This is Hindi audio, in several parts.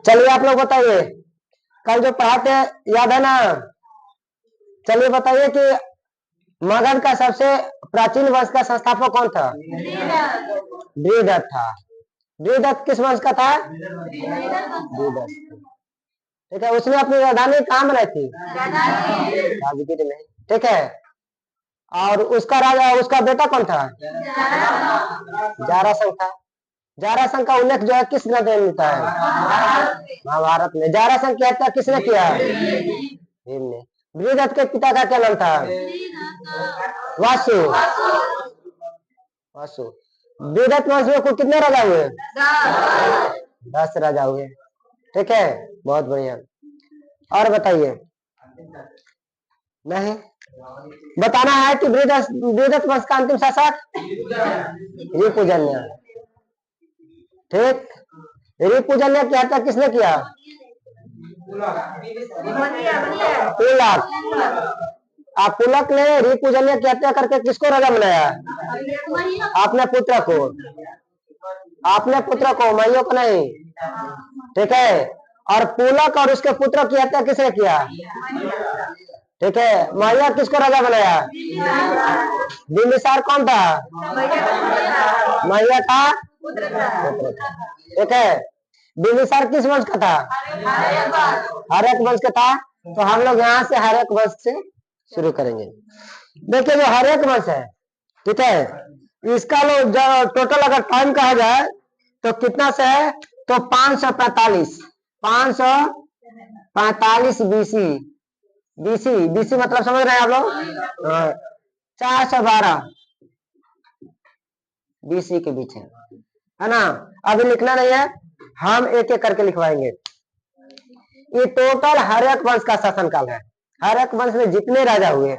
चलिए आप लोग बताइए, कल जो पढ़ा थे याद है ना? चलिए बताइए कि मगध का सबसे प्राचीन वंश का संस्थापक कौन था? बृहदत्त था। बृहदत्त किस वंश का था? बृहदत्त। ठीक है, उसने अपनी राजधानी कहाँ बनाई थी? राजगीर में। ठीक है, और उसका राजा, उसका बेटा कौन था? जारासंध था। जारासंध का उल्लेख जो है किस ग्रंथ में मिलता है? महाभारत में। जारासंध की हत्या किसने किया? भीम ने। बृहदत्त के पिता का क्या नाम था? वासु। वासु। बृहदत्त वंश में कुल कितने राजा हुए? 10 राजा हुए। ठीक है, बहुत बढ़िया। और बताइए, नहीं बताना है कि बृहदत्त वंश का अंतिम शासक रिपुजन्य। ठीक, रिपुजन्य की हत्या किसने किया? पुलक। पुलक ने रिपुजन्य की हत्या करके किसको राजा बनाया? अपने पुत्र को। अपने पुत्र को, मैयो को नहीं। ठीक है, और पुलक और उसके पुत्र की हत्या किसने किया? ठीक है, मैया किसको राजा बनाया? बिंबिसार कौन था? मैया का पुत्र था। ठीक है, बिंबिसार किस वंश का था? हर्यक वंश का था। तो हम लोग यहाँ से हर्यक वंश से शुरू करेंगे। देखिए, जो हर्यक वंश है, ठीक है, इसका लोग टोटल अगर टाइम कहा जाए तो कितना से है? तो 545 बीसी। बीसी, बीसी मतलब समझ रहे हैं आप लोग? 412 बीसी के बीच है ना? अभी लिखना नहीं है, हम एक एक करके लिखवाएंगे। ये टोटल हर्यक वंश का शासनकाल है। हर्यक वंश में जितने राजा हुए,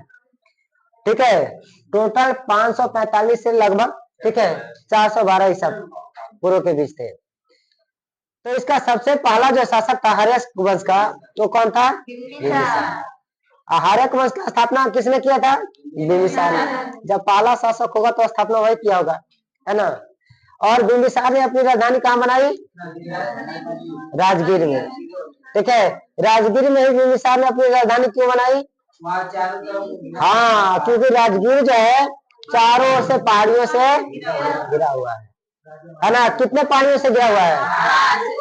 ठीक है, टोटल 545 से लगभग, ठीक है, 412 ईसा पूर्व के बीच थे। तो इसका सबसे पहला जो शासक था हर्यक वंश का, तो कौन था? बिंबिसार। हर्यक वंश की स्थापना किसने किया था? बिंबिसार ने। जब पहला शासक होगा तो स्थापना वही किया होगा, है ना? और बिंबिसार ने अपनी राजधानी कहाँ बनाई? राजगीर में। ठीक है, राजगीर में ही बिंबिसार ने अपनी राजधानी क्यों बनाई? हाँ, क्योंकि राजगीर जो है चारों ओर से पहाड़ियों से घिरा हुआ है ना? कितने पहाड़ियों से घिरा हुआ है?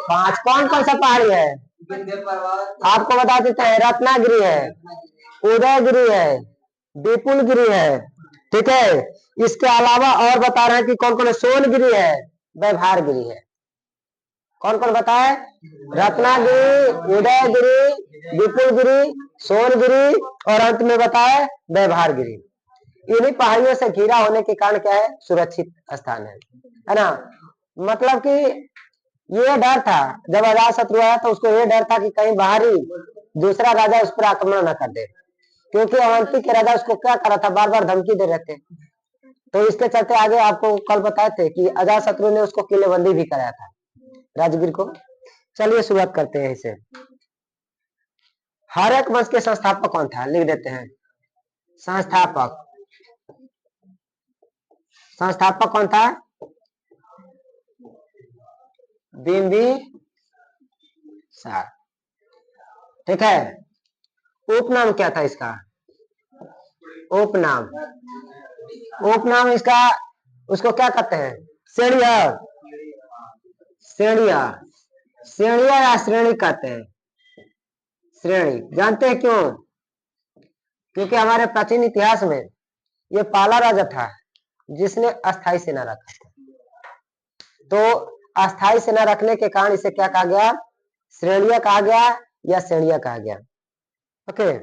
5। कौन कौन सा पहाड़ी है? आपको बता देते हैं, रत्नागिरी है, उदयगिरी है, विपुलगिरी है। ठीक है, इसके अलावा और बता रहे हैं कि कौन कौन है? सोनगिरी है, व्यवहारगिरी है। कौन कौन बताए? रत्नागिरी, उदयगिरी, विपुलगिरी, सोनगिरी और अंत में बताए व्यवहारगिरी। इन्हीं पहाड़ियों से घिरा होने के कारण क्या है? सुरक्षित स्थान है ना? मतलब कि ये डर था, जब अजातशत्रु आया तो उसको ये डर था कि कहीं बाहरी दूसरा राजा उस पर आक्रमण न कर दे, क्योंकि अवंती के राजा उसको क्या कर रहा था? बार बार धमकी दे रहे थे। तो इसके चलते आगे आपको कल बताए थे कि अजातशत्रु ने उसको किलेबंदी भी कराया था, राजगीर को। चलिए शुरुआत करते हैं इसे। हर्यक वंश के संस्थापक कौन था? लिख देते हैं, संस्थापक। संस्थापक कौन था? बिंबिसार। ठीक है, उपनाम क्या था इसका? उपनाम, उपनाम इसका, उसको क्या कहते हैं? श्रेणिया, श्रेणिया, श्रेणिया या श्रेणी कहते हैं। श्रेणी, जानते हैं क्यों? क्योंकि हमारे प्राचीन इतिहास में ये पहला राजा था जिसने अस्थाई सेना रखा था। तो अस्थाई सेना रखने के कारण इसे क्या कहा गया? श्रेणिया कहा गया या श्रेणिया कहा गया। ओके,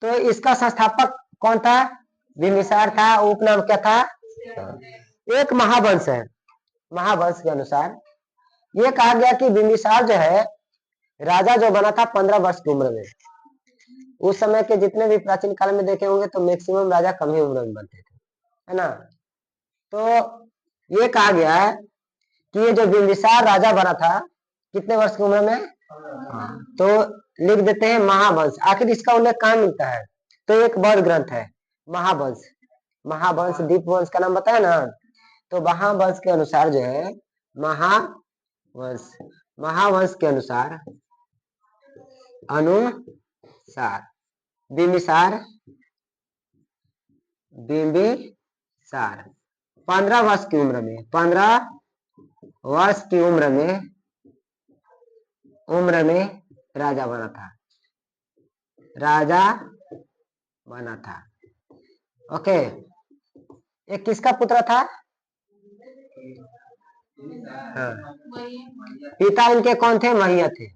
तो इसका संस्थापक कौन था? बिंबिसार था। उपनाम क्या था? एक महावंश है, महावंश के अनुसार ये कहा गया कि बिंबिसार जो है राजा जो बना था 15 वर्ष की उम्र में। उस समय के जितने भी प्राचीन काल में देखे होंगे तो मैक्सिमम राजा कम ही उम्र में बनते थे, है ना? तो ये कहा गया है कि ये जो बिंबिसार राजा बना था कितने वर्ष की उम्र में? तो लिख देते हैं महावंश। आखिर इसका उल्लेख कहाँ मिलता है? तो एक बौद्ध ग्रंथ है महावंश। महावंश दीपवंश का नाम बताया ना? तो महावंश के अनुसार जो है महावंश के अनुसार बिंबिसार 15 वर्ष की उम्र में 15 वर्ष की उम्र में राजा बना था। ओके, ये किसका पुत्र था? हाँ। पिता इनके कौन थे? महीय थे।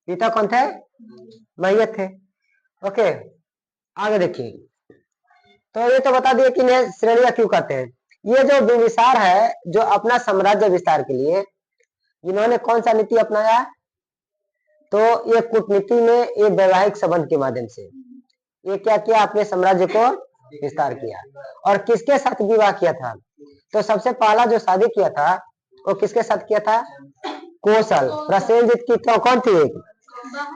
पिता कौन थे? महीय थे। ओके, आगे देखिए। तो ये तो बता दिए कि इन्हें श्रेणियां क्यों कहते हैं। ये जो बिंबिसार है, जो अपना साम्राज्य विस्तार के लिए इन्होंने कौन सा नीति अपनाया? तो ये कूटनीति में, ये वैवाहिक संबंध के माध्यम से ये क्या किया? अपने साम्राज्य को विस्तार किया। और किसके साथ विवाह किया था? तो सबसे पहला जो शादी किया था वो किसके साथ किया था? कौशल, प्रसेनजित की कौन थी? एक,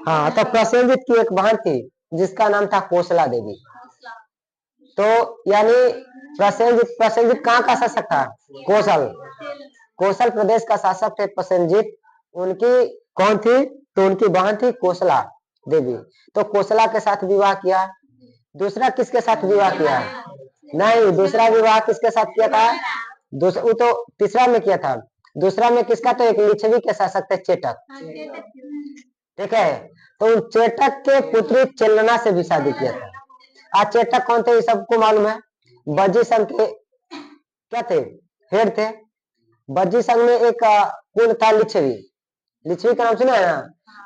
हाँ, तो प्रसेनजित की एक बहन थी जिसका नाम था कौशला देवी। तो यानी प्रसेनजित कहाँ का शासक था? कौशल प्रदेश का शासक थे प्रसेनजित। उनकी कौन थी? तो उनकी बहन थी कौशला देवी। तो कौशला के साथ विवाह किया। दूसरा किसके साथ विवाह किया? नहीं, दूसरा विवाह किसके साथ किया था? वो तो तीसरा में किया था। दूसरा में किसका? तो एक लिच्छवी के शासक थे चेटक। ठीक है, तो उन चेटक के पुत्री चेलना से भी शादी किया था। आज चेटक कौन थे? ये सबको मालूम है। बज्जी संघ के क्या थे? हेड थे। बज्जी संघ में एक कुल था लिच्छवी का नाम सुना है ना?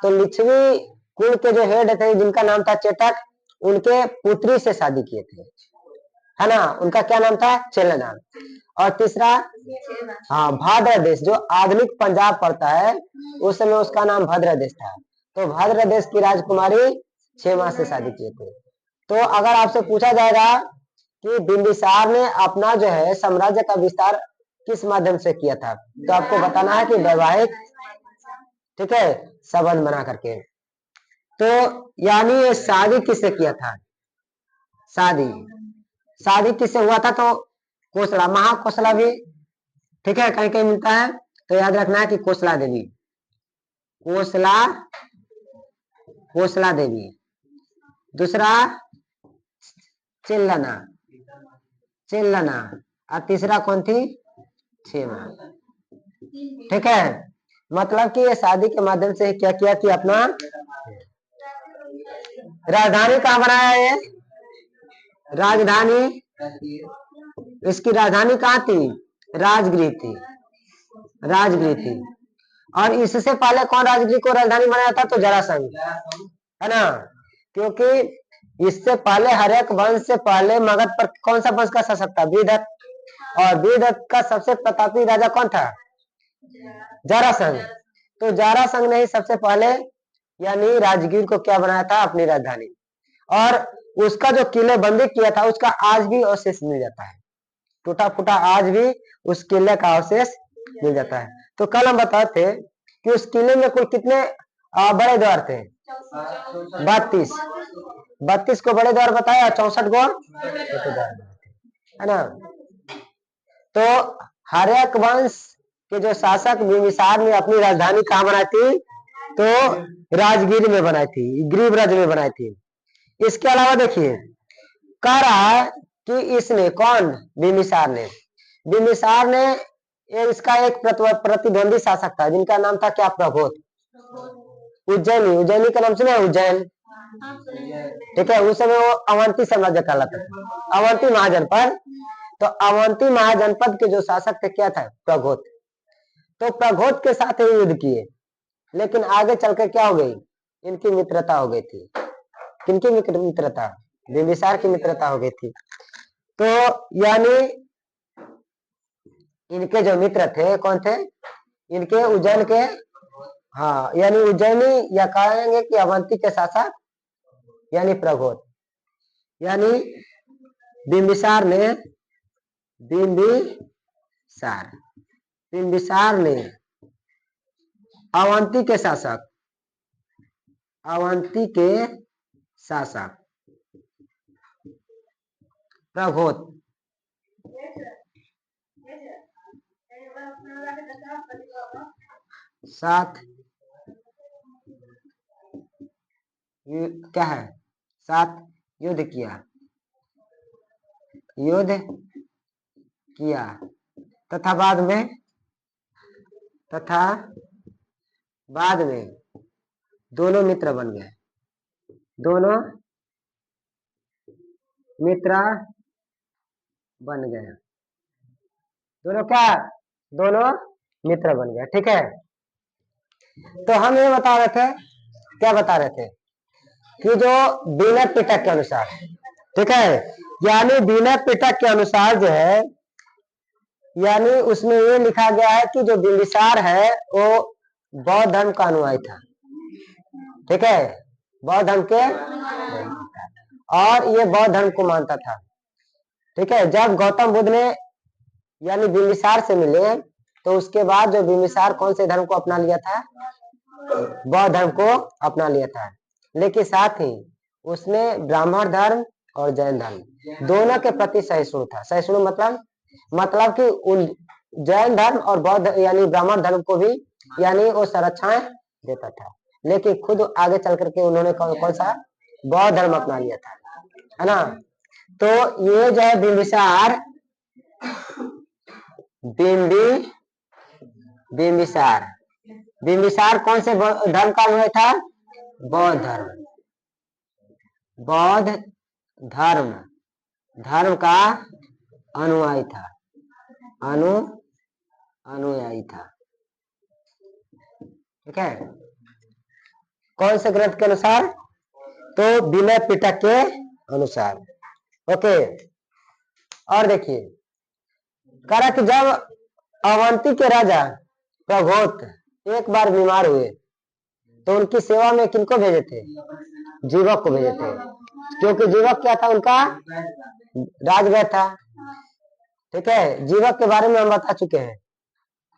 तो लिच्छवी कुल के जो हेड थे, जिनका नाम था चेटक, उनके पुत्री से शादी किए थे, है ना? उनका क्या नाम था? चेलना। और तीसरा, हाँ, भाद्रदेश, जो आधुनिक पंजाब पड़ता है, उस समय उसका नाम भद्रदेश था। तो भद्रदेश की राजकुमारी क्षेमा से शादी किए थे। तो अगर आपसे पूछा जाएगा कि बिंबिसार ने अपना जो है साम्राज्य का विस्तार किस माध्यम से किया था, तो आपको बताना है कि वैवाहिक, ठीक है, संबंध बना करके। तो यानी ये शादी किससे किया था? शादी किससे हुआ था? तो कोसला, महाकोसला भी, ठीक है, कहीं कहीं मिलता है। तो याद रखना है कि कोसला देवी। दूसरा चिल्लना, और तीसरा कौन थी? क्षेमा। ठीक है, मतलब कि ये शादी के माध्यम से क्या किया कि अपना राजधानी कहाँ बनाया है? राजधानी, इसकी राजधानी कहाँ थी? राजगृह थी। और इससे पहले कौन राजगृह को राजधानी बनाया था? तो जरासंध, है ना? क्योंकि इससे पहले हर्यक वंश से पहले मगध पर कौन सा वंश का शासक था? वीरदत्त। और वीरदत्त का सबसे प्रतापी राजा कौन था? जरासंध। तो जरासंध ने ही सबसे पहले यानी राजगीर को क्या बनाया था? अपनी राजधानी। और उसका जो किले बंदी किया था, उसका आज भी अवशेष मिल जाता है। टूटा फूटा आज भी उस किले का अवशेष मिल जाता है। तो कल हम बताते थे कि उस किले में कुल कितने बड़े द्वार थे? 32 को बड़े द्वार बताया, 64 को छोटे द्वार, है ना? तो हर्यक वंश के जो शासक बिंबिसार ने अपनी राजधानी कहाँ बनाई थी? तो राजगीर में बनाई थी, गिरिब्रज में बनाई थी। इसके अलावा देखिए, कह रहा है कि इसने, कौन? बिंबिसार ने इसका एक प्रतिद्वंदी शासक था जिनका नाम था क्या? प्रघोत। उज्जैनी का नाम सुना है? उज्जैन, ठीक है, उस समय वो अवंती साम्राज्य कहलाता था, अवंती महाजनपद। तो अवंती महाजनपद के जो शासक थे क्या था? प्रघोत। तो प्रघोत के साथ ही युद्ध किए, लेकिन आगे चलकर क्या हो गई? इनकी मित्रता हो गई थी। किनकी मित्रता? बिंबिसार की मित्रता हो गई थी। तो यानी इनके जो मित्र थे कौन थे? इनके उज्जैन के, हाँ, यानी उज्जैनी, या कहेंगे कि अवंती के शासक यानी प्रघोत। यानी बिंबिसार ने अवंती के शासक प्रघोत साथ क्या है, साथ युद्ध किया, युद्ध किया तथा बाद में दोनों मित्र बन गए, दोनों मित्र बन गए, दोनों क्या, दोनों मित्र बन गए। ठीक है, तो हम ये बता रहे थे, क्या बता रहे थे कि जो विनय पिटक के अनुसार, ठीक है, यानी विनय पिटक के अनुसार जो है, यानी उसमें ये लिखा गया है कि जो बिंबिसार है वो बौद्ध धर्म का अनुयायी था। ठीक है, बौद्ध धर्म के, और ये बौद्ध धर्म को मानता था। ठीक है, जब गौतम बुद्ध ने यानी बिंबिसार से मिले तो उसके बाद जो बिंबिसार कौन से धर्म को अपना लिया था, बौद्ध धर्म को अपना लिया था। लेकिन साथ ही उसने ब्राह्मण धर्म और जैन धर्म दोनों के प्रति सहिष्णु था। सहिष्णु मतलब कि जैन धर्म और बौद्ध यानी ब्राह्मण धर्म को भी यानी वो संरक्षाएं देता था, लेकिन खुद आगे चल करके उन्होंने कौन सा बौद्ध धर्म अपना लिया था, है ना। तो ये जो है बिंबिसार कौन से धर्म का अनुयायी था, बौद्ध धर्म, बौद्ध धर्म का अनुयायी था, अनुयायी था। ठीक है, कौन से ग्रंथ के अनुसार, तो विनय पिटक के अनुसार। ओके, और देखिए कह रहा कि जब अवंती के राजा प्रघोत एक बार बीमार हुए तो उनकी सेवा में किनको भेजे थे, जीवक को भेजे थे, क्योंकि जीवक क्या था, उनका राजगृह था। ठीक है, जीवक के बारे में हम बता चुके हैं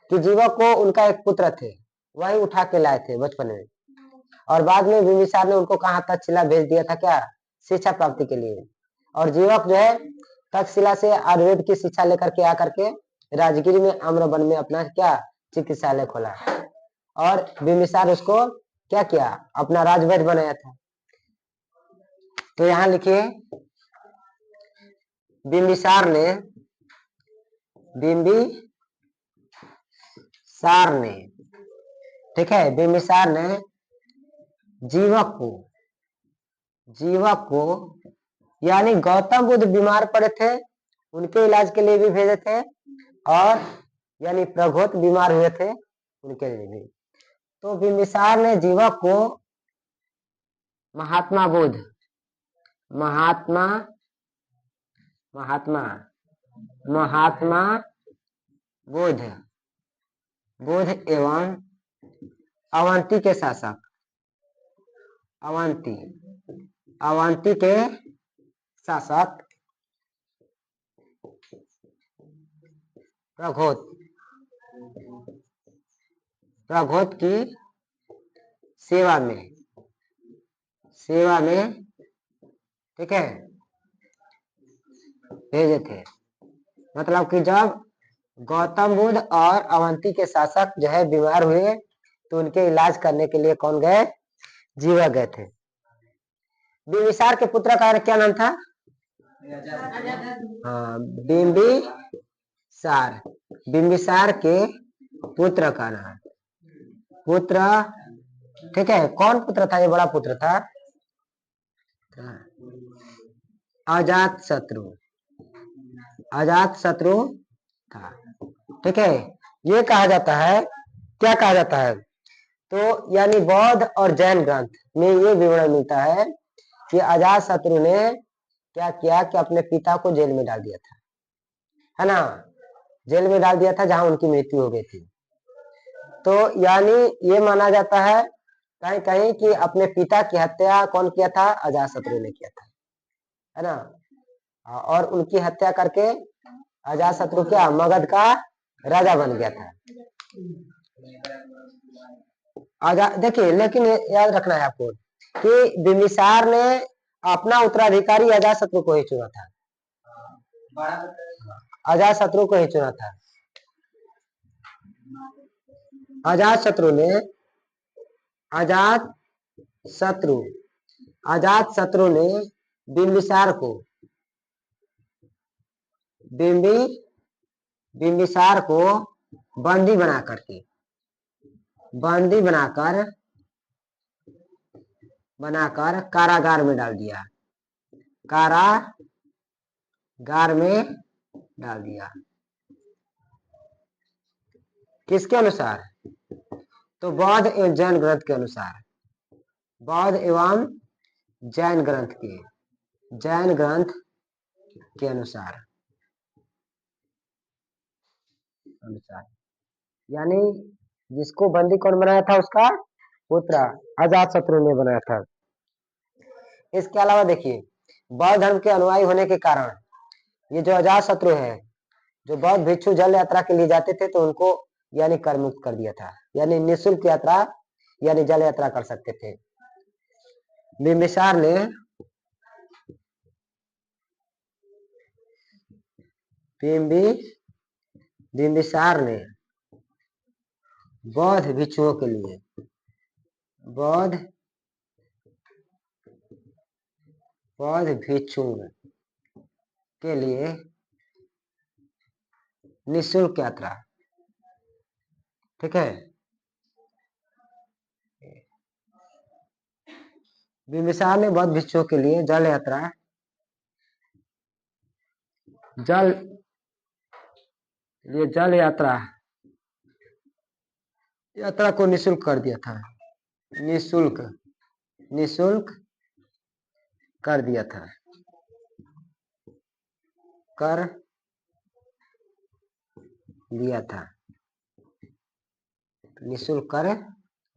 कि जीवक को उनका एक पुत्र थे, वही उठा के लाए थे बचपन में, और बाद में बिंबिसार ने उनको कहा तक्षशिला भेज दिया था, क्या, शिक्षा प्राप्ति के लिए। और जीवक जो है तक्षशिला से आयुर्वेद की शिक्षा लेकर के आकर के राजगिरी में आम्रवन में अपना क्या चिकित्सालय खोला, और बिंबिसार उसको क्या किया, अपना राजवैद्य बनाया था। तो यहाँ लिखिए बिंबिसार ने, ठीक है, बिंबिसार ने जीवक को यानी गौतम बुद्ध बीमार पड़े थे उनके इलाज के लिए भी भेजे थे, और यानी प्रघोत बीमार हुए थे उनके लिए भी। तो बिंबिसार ने जीवक को महात्मा बुद्ध एवं अवंती के शासक, अवंती के शासक प्रघोत की सेवा में, ठीक है, भेजे थे। मतलब कि जब गौतम बुद्ध और अवंती के शासक जो है बीमार हुए तो उनके इलाज करने के लिए कौन गए, जीवक गए थे। बिंबिसार के पुत्र का क्या नाम था, हाँ, बिंबिसार के पुत्र का नाम, ठीक है, कौन पुत्र था, ये बड़ा पुत्र था, अजात शत्रु था। ठीक है, ये कहा जाता है, क्या कहा जाता है, तो यानी बौद्ध और जैन ग्रंथ में ये विवरण मिलता है कि अजात शत्रु ने क्या किया कि अपने पिता को जेल में डाल दिया था, है ना, जेल में डाल दिया था जहां उनकी मृत्यु हो गई थी। तो यानी ये माना जाता है कहीं कहीं कि अपने पिता की हत्या कौन किया था, अजातशत्रु ने किया था, है ना, और उनकी हत्या करके अजातशत्रु क्या मगध का राजा बन गया था। देखिए, लेकिन याद रखना है आपको कि बिंबिसार ने अपना उत्तराधिकारी अजातशत्रु को ही चुना था, अजातशत्रु को ही चुना था। अजात शत्रु ने अजात शत्रु अजात शत्रु ने बिंबिसार को बिंबिसार को बंदी बनाकर कारागार में डाल दिया। किसके अनुसार? तो बौद्ध एवं जैन ग्रंथ के अनुसार, बौद्ध एवं जैन ग्रंथ के अनुसार यानी जिसको बंदी कौन बनाया था? उसका पुत्र अजात शत्रु ने बनाया था। इसके अलावा देखिए, बौद्ध धर्म के अनुयायी होने के कारण ये जो अजात शत्रु है, जो बौद्ध भिक्षु जल यात्रा के लिए जाते थे तो उनको यानी कर मुक्त कर दिया था, यानी निःशुल्क यात्रा यानी जल यात्रा कर सकते थे। बिंबिसार ने बौद्ध भिक्षुओं के लिए निःशुल्क यात्रा, ठीक है। बिंबिसार ने बौद्ध भिक्षुओं के लिए जल यात्रा को निःशुल्क कर दिया था। निःशुल्क कर दिया था, निःशुल्क कर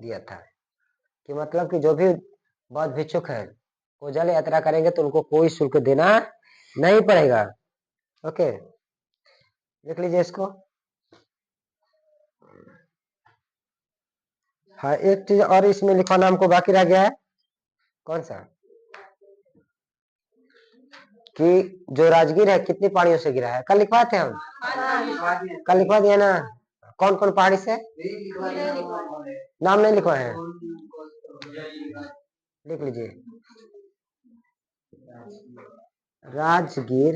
दिया था कि मतलब कि जो भी बौद्ध भिक्षुक है वो जल यात्रा करेंगे तो उनको कोई शुल्क देना नहीं पड़ेगा। ओके, देख लीजिए इसको। हाँ, एक चीज और इसमें लिखवाना हमको बाकी रह गया है। कौन सा? कि जो राजगीर है कितनी पहाड़ियों से गिरा है? कल लिखवाए थे हम, कल लिखवा दिया ना। कौन कौन पहाड़ी से? नाम नहीं लिखवाए हैं, लिख लीजिए। राजगीर,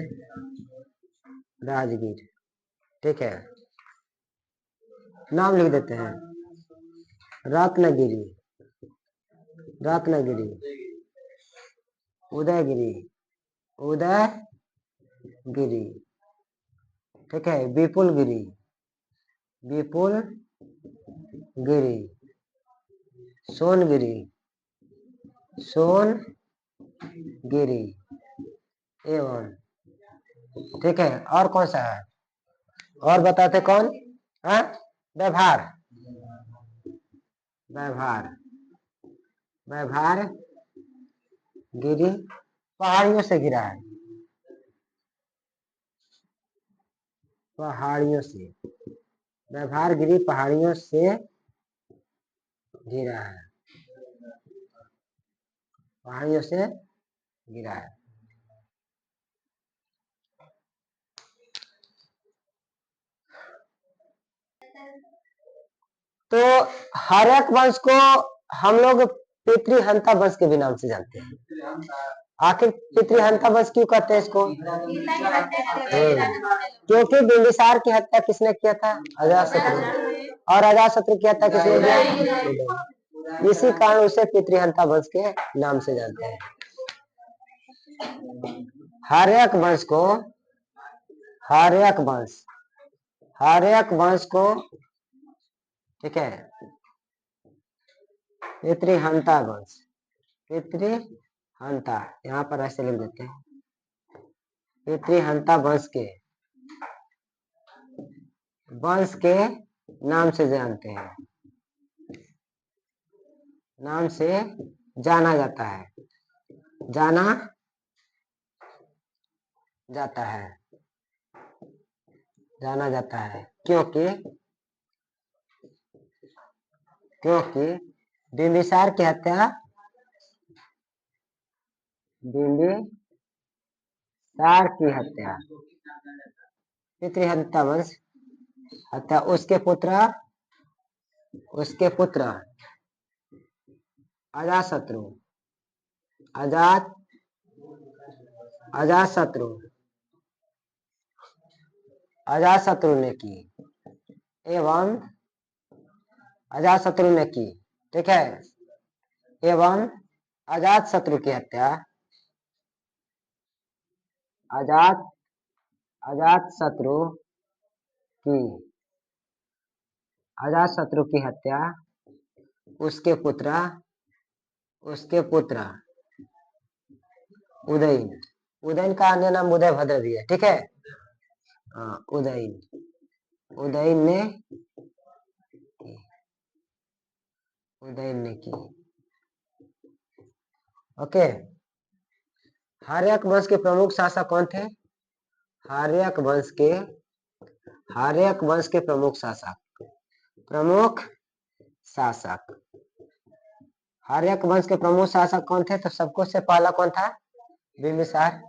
ठीक है, नाम लिख देते हैं। रत्नगिरी, उदयगिरी, ठीक है, विपुलगिरी, सोनगिरी एवं, ठीक है। और कौन सा है? और बताते कौन? व्यवहार गिरी पहाड़ियों से गिरा है, व्यवहार गिरी पहाड़ियों से गिरा है, तो हर्यक वंश को हम लोग पितृहंता वंश के भी नाम से जानते हैं। आखिर पितृहंता वंश क्यों कहते हैं इसको? क्योंकि बिंबिसार की हत्या किसने किया था? अजातशत्रु। और अजातशत्रु की हत्या किसने किया? इसी कारण उसे पितृहंता वंश के नाम से जानते हैं। हर्यक वंश को ठीक है, पितृहंता वंश, यहाँ पर ऐसे लिख देते हैं। पितृहंता वंश के नाम से जानते हैं, नाम से जाना जाता है, क्योंकि बिंबिसार की हत्या पितृहंता वंश हत्या उसके पुत्र उसके पुत्र अजातशत्रु अजातशत्रु ने की एवं अजातशत्रु ने की, ठीक है, एवं अजातशत्रु की हत्या अजातशत्रु की हत्या उसके पुत्र उदयन का अन्य नाम उदय भद्र भी है, ठीक है। हाँ, उदयन ने की। ओके, हार्यक वंश के प्रमुख शासक कौन थे? हार्यक वंश के प्रमुख शासक हार्यक वंश के प्रमुख शासक कौन थे? तो सबको से पहला कौन था? बिंबिसार।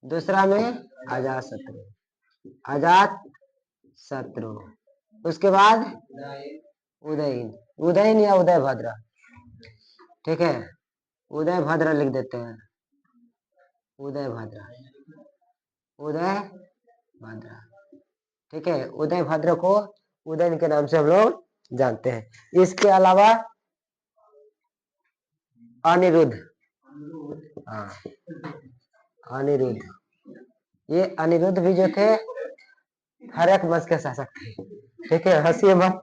दूसरा में अजातशत्रु, उसके बाद उदयन या उदय भद्र, ठीक है, उदय भद्र लिख देते हैं, उदय भद्र, ठीक है। उदय भद्र को उदयन के नाम से हम लोग जानते हैं। इसके अलावा अनिरुद्ध, ये अनिरुद्ध भी जो थे हार्यक वंश के शासक थे, ठीक है, हंसिए मत।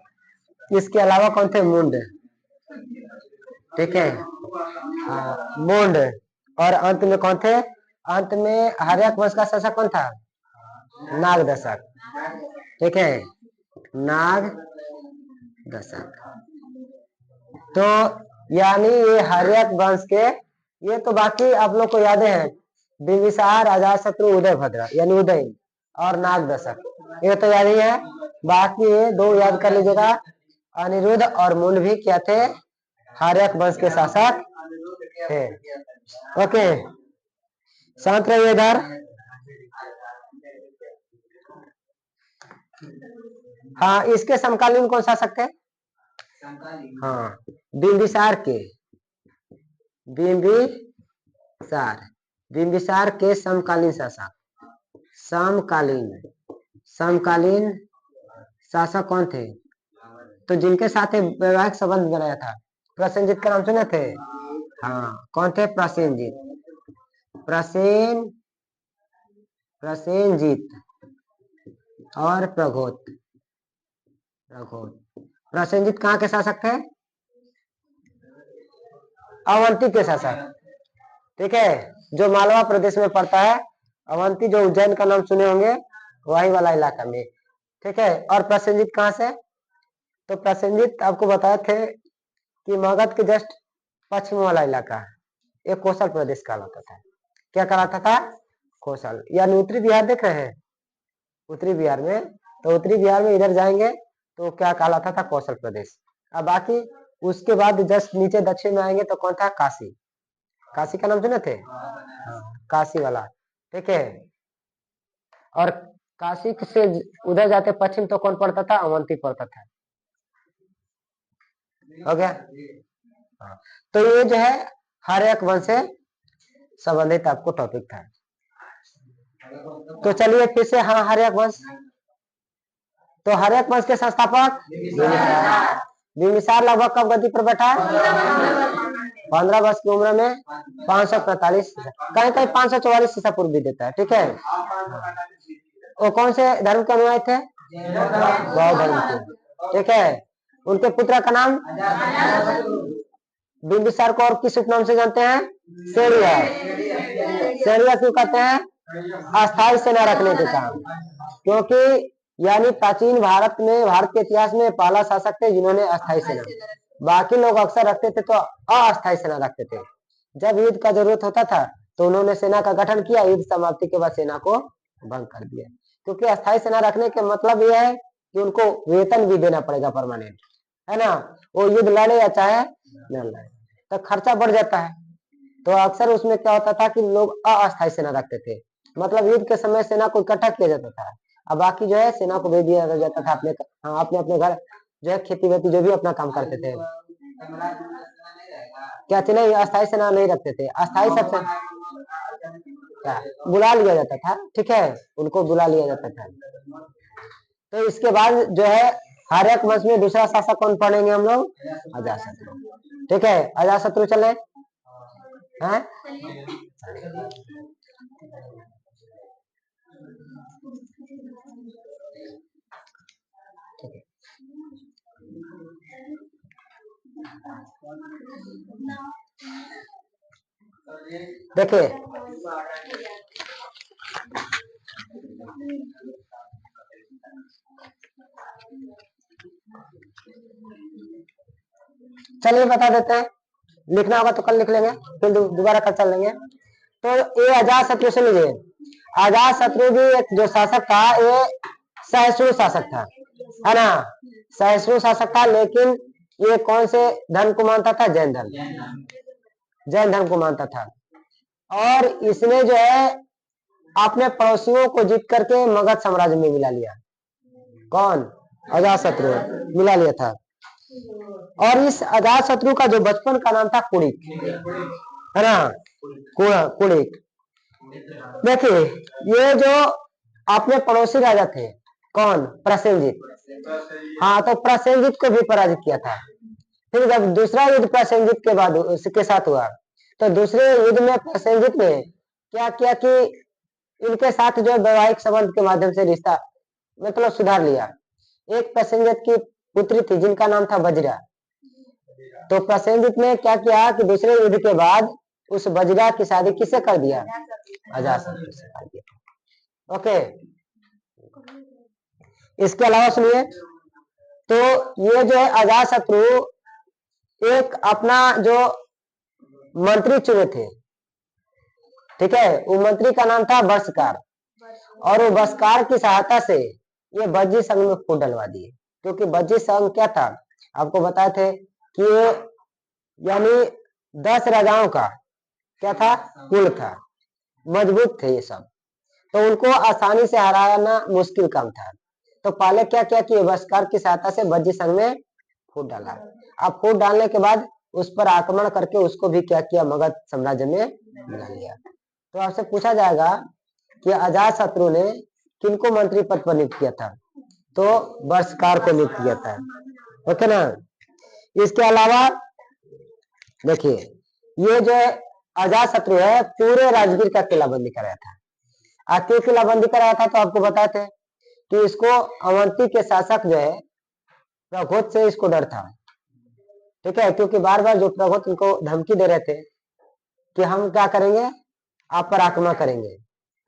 इसके अलावा कौन थे? मुंड, ठीक है, मुंड। और अंत में कौन थे? अंत में हार्यक वंश का शासक कौन था? नागदशक, ठीक है, नागदशक। तो यानी ये हार्यक वंश के, ये तो बाकी आप लोग को याद है, बिंबिसार, अजातशत्रु, उदय भद्र यानी उदयन और नागदशक, ये तो याद ही है। बाकी ये दो याद कर लीजिएगा, अनिरुद्ध और मुंड भी क्या थे? हार्यक वंश के शासक थे। ओके, शांत रहिए इधर। हाँ, इसके समकालीन कौन शासक थे? हाँ, बिंबिसार के समकालीन शासक, समकालीन शासक कौन थे? तो जिनके साथ वैवाहिक संबंध बनाया था, प्रसेनजीत का नाम सुने थे? हाँ, कौन थे? प्रसेनजीत और प्रघोत। प्रसेनजीत कहाँ के शासक थे? अवंती के शासक, ठीक है, जो मालवा प्रदेश में पड़ता है। अवंती जो उज्जैन का नाम सुने होंगे, वही वाला इलाका में, ठीक है। और प्रसेनजीत कहाँ से? तो प्रसेनजीत आपको बताए थे कि मगध के जस्ट पश्चिम वाला इलाका, ये कोसल प्रदेश कहलाता था। क्या कहलाता था? कोसल, यानी उत्तरी बिहार देख रहे हैं, उत्तरी बिहार में, तो उत्तरी बिहार में इधर जाएंगे तो क्या कहलाता था? कोसल प्रदेश। अब बाकी उसके बाद जस्ट नीचे दक्षिण में आएंगे तो कौन था? काशी का नाम सुने थे? काशी वाला, ठीक है। और काशी से उधर जाते पश्चिम तो कौन पड़ता था? अवंती पड़ता था। हो गया? हाँ, तो ये जो है हार्यक वंश से संबंधित आपको टॉपिक था। तो चलिए फिर से, हाँ, हार्यक वंश। तो हार्यक वंश के संस्थापक बिंबिसार लगभग कब गद्दी पर बैठा? 15 वर्ष की उम्र में, 545, कहीं कहीं 544 ईसा पूर्व भी देता है, ठीक है। वो कौन से धर्म के अनुयायी थे? बौद्ध धर्म के, ठीक है। उनके पुत्र का नाम? बिंबिसार को और किस उपनाम से जानते हैं? सेरिया क्यों कहते हैं? अस्थायी सेना रखने के कारण, क्योंकि यानी प्राचीन भारत के इतिहास में पहला शासक थे जिन्होंने अस्थायी सेना, बाकी लोग अक्सर रखते थे तो अस्थायी सेना रखते थे। जब युद्ध का जरूरत होता था तो उन्होंने सेना का गठन किया, युद्ध समाप्ति के बाद सेना को भंग कर दिया। क्योंकि अस्थायी सेना रखने के मतलब यह है कि उनको वेतन भी देना पड़ेगा परमानेंट, है ना। वो युद्ध लड़े या चाहे न लड़े, तो खर्चा बढ़ जाता है। तो अक्सर उसमें क्या होता था कि लोग अस्थायी सेना रखते थे, मतलब युद्ध के समय सेना को इकट्ठा किया जाता था, अब बाकी जो है सेना को भेज दिया जाता था अपने, हाँ अपने अपने घर जो है खेती वेती जो भी अपना काम करते थे। क्या थी नहीं, अस्थायी सेना नहीं रखते थे, अस्थायी सबसे क्या बुला लिया जाता था, ठीक है, उनको बुला लिया जाता था। तो इसके बाद जो है हर एक वंश में दूसरा शासक कौन पढ़ेंगे हम लोग, अजातशत्रु, ठीक है, अजातशत्रु चले हैं। ठीक है, देखिए चलिए बता देते हैं, लिखना होगा तो कल लिख लेंगे, फिर दोबारा कल चल लेंगे। तो ये अजातशत्रु से लीजिए, अजातशत्रु भी एक जो शासक था ये सहिष्णु शासक था, है ना, सहिष्णु शासक था, लेकिन ये कौन से धर्म को मानता था, जैन धर्म, जैन धर्म को मानता था। और इसने जो है अपने पड़ोसियों को जीत करके मगध साम्राज्य में मिला लिया, कौन, अजातशत्रु मिला लिया था। और इस अजातशत्रु का जो बचपन का नाम था कुणिक, है ना, कुणिक। देखिए ये जो अपने पड़ोसी राजा थे, कौन, प्रसेनजीत, हाँ तो प्रसेनजीत को भी पराजित किया था। फिर जब दूसरा युद्ध प्रसेनजीत के बाद उसके साथ हुआ, तो दूसरे युद्ध में प्रसेनजीत ने क्या किया कि इनके साथ जो वैवाहिक संबंध के माध्यम से रिश्ता मतलब सुधार लिया। एक प्रसेनजीत की पुत्री थी जिनका नाम था वज्रा, तो प्रसेनजीत ने क्या किया कि दूसरे युद्ध के बाद उस वज्रा की शादी किससे कर दिया, अजातशत्रु से कर दिया। ओके, इसके अलावा सुनिए, तो ये जो है अजातशत्रु एक अपना जो मंत्री चुने थे, ठीक है, वो मंत्री का नाम था वर्षकार, और वो वर्षकार की सहायता से ये बज्जी संघ में फूट डलवा दिए, क्योंकि बज्जी संघ क्या था, आपको बताए थे कि ये यानी 10 राजाओं का क्या था, कुल था, मजबूत थे ये सब, तो उनको आसानी से हराना मुश्किल काम था। तो पहले क्या किया कि वर्षकार की सहायता से बज्जी संघ में फूट डाला। अब फूट डालने के बाद उस पर आक्रमण करके उसको भी क्या किया, मगध साम्राज्य में मिला लिया। तो आपसे पूछा जाएगा कि अजातशत्रु ने किनको मंत्री पद पर नियुक्त किया था, तो वर्षकार को नियुक्त किया था, ओके ना। इसके अलावा देखिए ये जो अजातशत्रु है पूरे राजगीर का किलाबंदी कराया था। क्यों किलाबंदी कराया था, तो आपको बताए थे कि इसको अवंती के शासक जो है प्रघोत से इसको डर था, ठीक है, क्योंकि बार बार जो प्रघोत उनको धमकी दे रहे थे कि हम क्या करेंगे, आप पर आक्रमण करेंगे,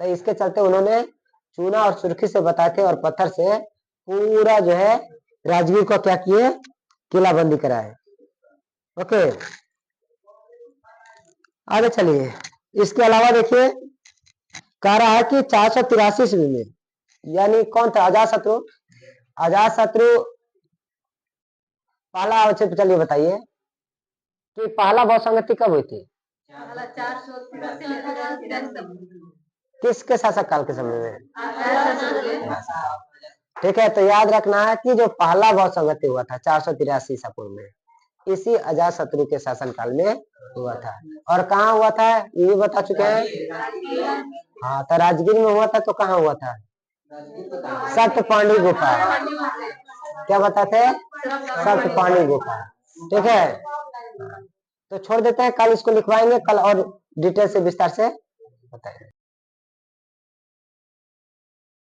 तो इसके चलते उन्होंने चूना और सुर्खी से बताए थे और पत्थर से पूरा जो है राजगीर को क्या किए, किलाबंदी कराए। ओके, आगे चलिए। इसके अलावा देखिए कह रहा है कि 483 ईस्वी में, यानी कौन था, अजातशत्रु, अजातशत्रु पहला, चलिए बताइए कि पहला बहुसंगति कब हुई थी, किसके शासक काल के समय में, ठीक है, तो याद रखना है कि जो पहला बहुसंगति हुआ था 483 ईसा पूर्व में, इसी अजातशत्रु के शासन काल में हुआ था। और कहाँ हुआ था ये भी बता चुके हैं, हाँ तो राजगीर में हुआ था। तो कहाँ हुआ था, सप्तपाणी गुफा, क्या बताते हैं, सप्तपाणी गुफा, ठीक है। तो छोड़ देते हैं, कल इसको लिखवाएंगे, कल और डिटेल से विस्तार से बताएंगे।